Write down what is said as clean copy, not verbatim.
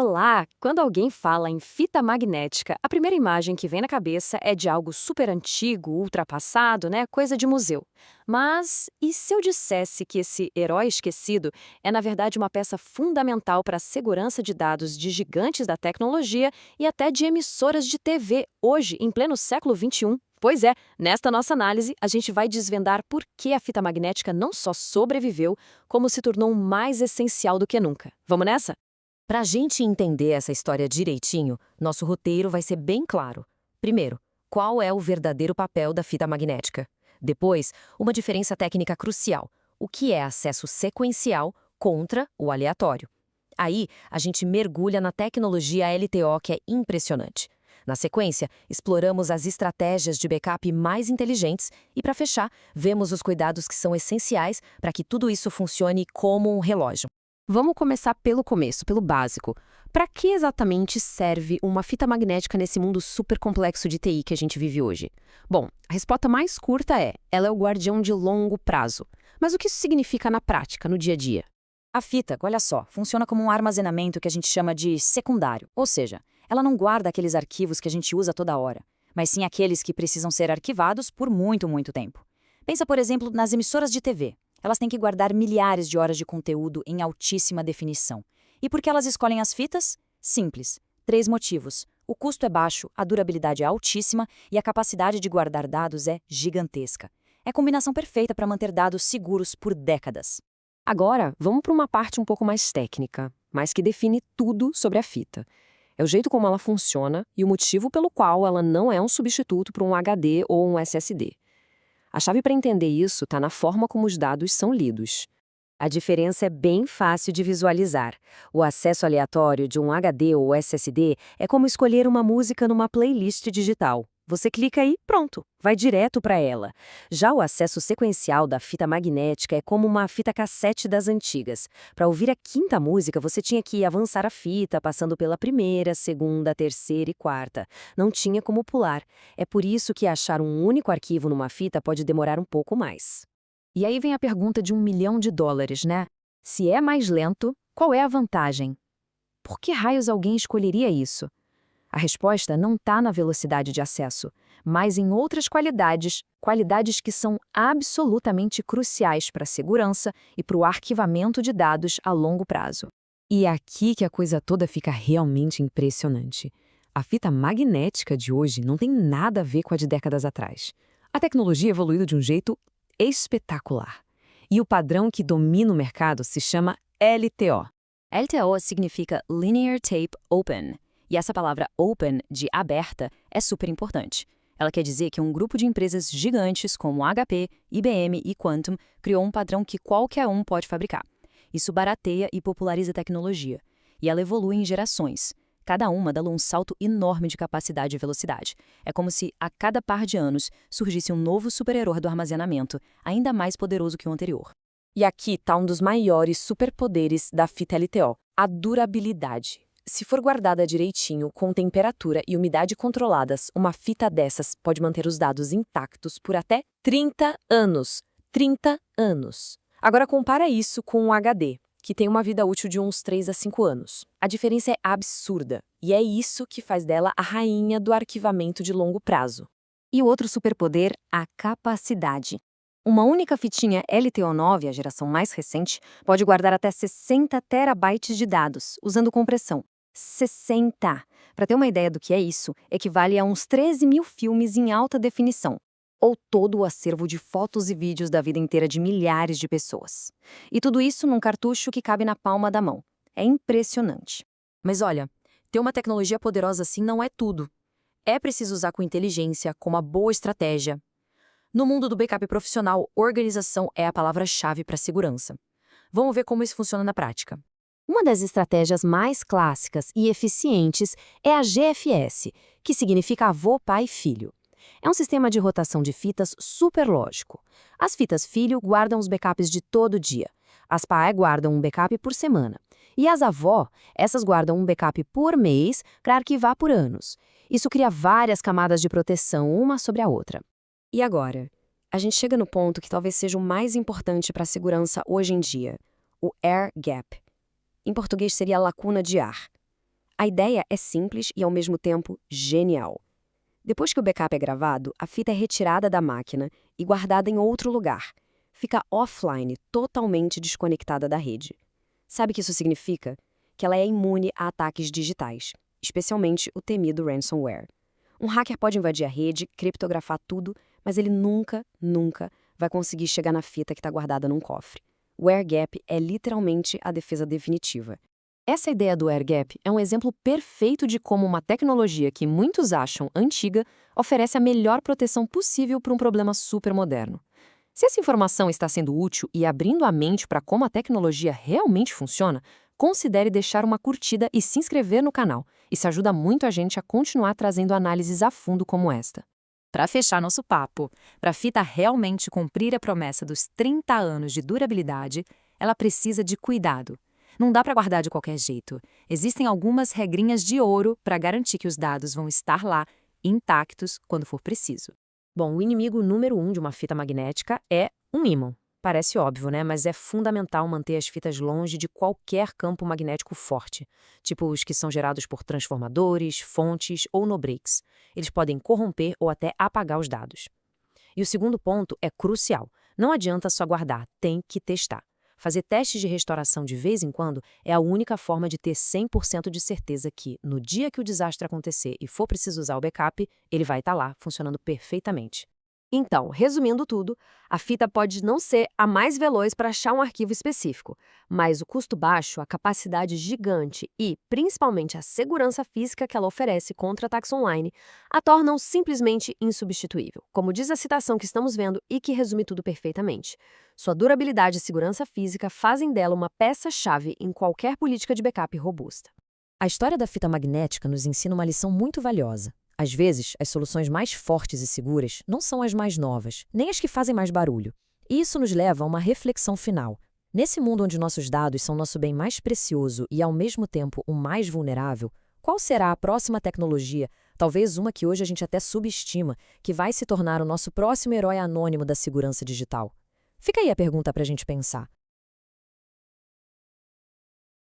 Olá! Quando alguém fala em fita magnética, a primeira imagem que vem na cabeça é de algo super antigo, ultrapassado, né? Coisa de museu. Mas e se eu dissesse que esse herói esquecido é, na verdade, uma peça fundamental para a segurança de dados de gigantes da tecnologia e até de emissoras de TV, hoje, em pleno século XXI? Pois é, nesta nossa análise, a gente vai desvendar por que a fita magnética não só sobreviveu, como se tornou mais essencial do que nunca. Vamos nessa? Para a gente entender essa história direitinho, nosso roteiro vai ser bem claro. Primeiro, qual é o verdadeiro papel da fita magnética? Depois, uma diferença técnica crucial: o que é acesso sequencial contra o aleatório. Aí, a gente mergulha na tecnologia LTO, que é impressionante. Na sequência, exploramos as estratégias de backup mais inteligentes e, para fechar, vemos os cuidados que são essenciais para que tudo isso funcione como um relógio. Vamos começar pelo começo, pelo básico. Para que exatamente serve uma fita magnética nesse mundo super complexo de TI que a gente vive hoje? Bom, a resposta mais curta é: ela é o guardião de longo prazo. Mas o que isso significa na prática, no dia a dia? A fita, olha só, funciona como um armazenamento que a gente chama de secundário, ou seja, ela não guarda aqueles arquivos que a gente usa toda hora, mas sim aqueles que precisam ser arquivados por muito tempo. Pensa, por exemplo, nas emissoras de TV. Elas têm que guardar milhares de horas de conteúdo em altíssima definição. E por que elas escolhem as fitas? Simples. 3 motivos. O custo é baixo, a durabilidade é altíssima e a capacidade de guardar dados é gigantesca. É a combinação perfeita para manter dados seguros por décadas. Agora, vamos para uma parte um pouco mais técnica, mas que define tudo sobre a fita. É o jeito como ela funciona e o motivo pelo qual ela não é um substituto para um HD ou um SSD. A chave para entender isso está na forma como os dados são lidos. A diferença é bem fácil de visualizar. O acesso aleatório de um HD ou SSD é como escolher uma música numa playlist digital. Você clica e pronto, vai direto para ela. Já o acesso sequencial da fita magnética é como uma fita cassete das antigas. Para ouvir a quinta música, você tinha que avançar a fita, passando pela primeira, segunda, terceira e quarta. Não tinha como pular. É por isso que achar um único arquivo numa fita pode demorar um pouco mais. E aí vem a pergunta de $1 milhão, né? Se é mais lento, qual é a vantagem? Por que raios alguém escolheria isso? A resposta não está na velocidade de acesso, mas em outras qualidades que são absolutamente cruciais para a segurança e para o arquivamento de dados a longo prazo. E é aqui que a coisa toda fica realmente impressionante. A fita magnética de hoje não tem nada a ver com a de décadas atrás. A tecnologia evoluiu de um jeito espetacular. E o padrão que domina o mercado se chama LTO. LTO significa Linear Tape Open. E essa palavra open, de aberta, é super importante. Ela quer dizer que um grupo de empresas gigantes como HP, IBM e Quantum criou um padrão que qualquer um pode fabricar. Isso barateia e populariza a tecnologia. E ela evolui em gerações. Cada uma dá um salto enorme de capacidade e velocidade. É como se, a cada par de anos, surgisse um novo super-herói do armazenamento, ainda mais poderoso que o anterior. E aqui está um dos maiores superpoderes da fita LTO, a durabilidade. Se for guardada direitinho, com temperatura e umidade controladas, uma fita dessas pode manter os dados intactos por até 30 anos. 30 anos. Agora compara isso com um HD, que tem uma vida útil de uns 3 a 5 anos. A diferença é absurda, e é isso que faz dela a rainha do arquivamento de longo prazo. E o outro superpoder, a capacidade. Uma única fitinha LTO9, a geração mais recente, pode guardar até 60 terabytes de dados, usando compressão. 60! Para ter uma ideia do que é isso, equivale a uns 13 mil filmes em alta definição, ou todo o acervo de fotos e vídeos da vida inteira de milhares de pessoas. E tudo isso num cartucho que cabe na palma da mão. É impressionante. Mas olha, ter uma tecnologia poderosa assim não é tudo. É preciso usar com inteligência, com uma boa estratégia. No mundo do backup profissional, organização é a palavra-chave para segurança. Vamos ver como isso funciona na prática. Uma das estratégias mais clássicas e eficientes é a GFS, que significa avô, pai, filho. É um sistema de rotação de fitas super lógico. As fitas filho guardam os backups de todo dia. As pai guardam um backup por semana. E as avó, essas guardam um backup por mês para arquivar por anos. Isso cria várias camadas de proteção uma sobre a outra. E agora? A gente chega no ponto que talvez seja o mais importante para a segurança hoje em dia, o air gap. Em português seria lacuna de ar. A ideia é simples e, ao mesmo tempo, genial. Depois que o backup é gravado, a fita é retirada da máquina e guardada em outro lugar. Fica offline, totalmente desconectada da rede. Sabe o que isso significa? Que ela é imune a ataques digitais, especialmente o temido ransomware. Um hacker pode invadir a rede, criptografar tudo, mas ele nunca vai conseguir chegar na fita que está guardada num cofre. O air gap é literalmente a defesa definitiva. Essa ideia do air gap é um exemplo perfeito de como uma tecnologia que muitos acham antiga oferece a melhor proteção possível para um problema super moderno. Se essa informação está sendo útil e abrindo a mente para como a tecnologia realmente funciona, considere deixar uma curtida e se inscrever no canal. Isso ajuda muito a gente a continuar trazendo análises a fundo como esta. Para fechar nosso papo, para a fita realmente cumprir a promessa dos 30 anos de durabilidade, ela precisa de cuidado. Não dá para guardar de qualquer jeito. Existem algumas regrinhas de ouro para garantir que os dados vão estar lá, intactos, quando for preciso. Bom, o inimigo número 1 de uma fita magnética é um ímã. Parece óbvio, né? Mas é fundamental manter as fitas longe de qualquer campo magnético forte, tipo os que são gerados por transformadores, fontes ou no-breaks. Eles podem corromper ou até apagar os dados. E o segundo ponto é crucial. Não adianta só guardar, tem que testar. Fazer testes de restauração de vez em quando é a única forma de ter 100% de certeza que, no dia que o desastre acontecer e for preciso usar o backup, ele vai estar lá, funcionando perfeitamente. Então, resumindo tudo, a fita pode não ser a mais veloz para achar um arquivo específico, mas o custo baixo, a capacidade gigante e, principalmente, a segurança física que ela oferece contra ataques online a tornam simplesmente insubstituível, como diz a citação que estamos vendo e que resume tudo perfeitamente. Sua durabilidade e segurança física fazem dela uma peça-chave em qualquer política de backup robusta. A história da fita magnética nos ensina uma lição muito valiosa. Às vezes, as soluções mais fortes e seguras não são as mais novas, nem as que fazem mais barulho. E isso nos leva a uma reflexão final. Nesse mundo onde nossos dados são nosso bem mais precioso e, ao mesmo tempo, o mais vulnerável, qual será a próxima tecnologia, talvez uma que hoje a gente até subestima, que vai se tornar o nosso próximo herói anônimo da segurança digital? Fica aí a pergunta para a gente pensar.